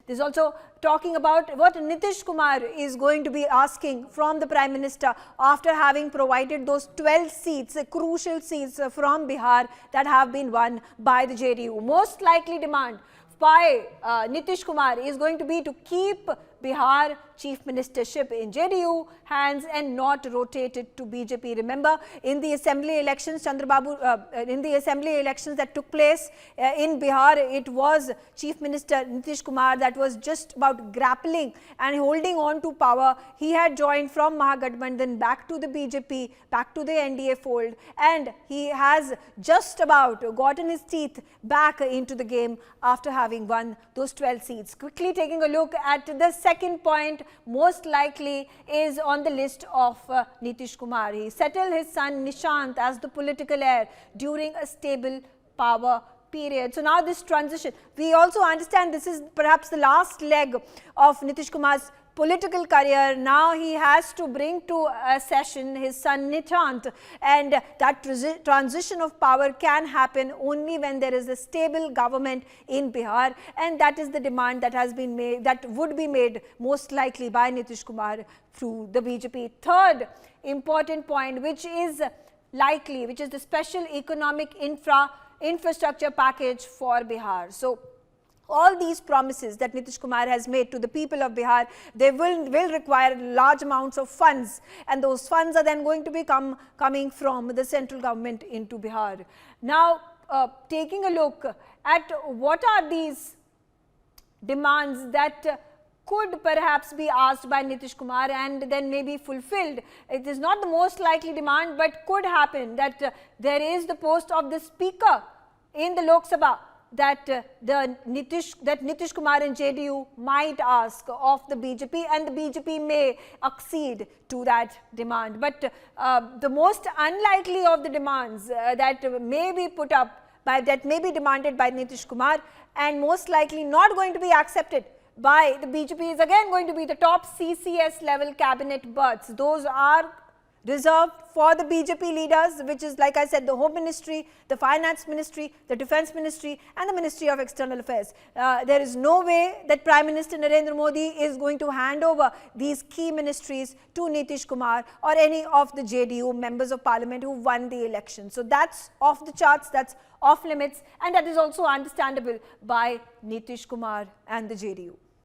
There's also talking about what Nitish Kumar is going to be asking from the Prime Minister after having provided those 12 seats, crucial seats from Bihar that have been won by the JDU. Most likely demand by Nitish Kumar is going to be to keep Bihar chief ministership in JDU hands and not rotate it to BJP. Remember, in the assembly elections, in the assembly elections that took place in Bihar, it was Chief Minister Nitish Kumar that was just about grappling and holding on to power. He had joined from Mahagathbandhan back to the BJP, back to the NDA fold, and he has just about gotten his teeth back into the game after having won those 12 seats. Quickly taking a look at the second point, most likely is on the list of Nitish Kumar. He settled his son Nishant as the political heir during a stable power period. So now this transition, we also understand this is perhaps the last leg of Nitish Kumar's political career. Now he has to bring to a session his son Nishant, and that transition of power can happen only when there is a stable government in Bihar, and that is the demand that has been made, that would be made most likely by Nitish Kumar through the BJP. Third important point, which is likely, which is the special economic infrastructure package for Bihar. So all these promises that Nitish Kumar has made to the people of Bihar, they will require large amounts of funds, and those funds are then going to be coming from the central government into Bihar. Now, taking a look at what are these demands that could perhaps be asked by Nitish Kumar and then maybe fulfilled. It is not the most likely demand, but could happen that there is the post of the speaker in the Lok Sabha that Nitish Kumar and JDU might ask of the BJP, and the BJP may accede to that demand. But the most unlikely of the demands that may be put up that may be demanded by Nitish Kumar and most likely not going to be accepted by the BJP is again going to be the top CCS level cabinet berths. Those are reserved for the BJP leaders, which is, like I said, the Home Ministry, the Finance Ministry, the Defence Ministry and the Ministry of External Affairs. There is no way that Prime Minister Narendra Modi is going to hand over these key ministries to Nitish Kumar or any of the JDU members of parliament who won the election. So that's off the charts, that's off limits, and that is also understandable by Nitish Kumar and the JDU.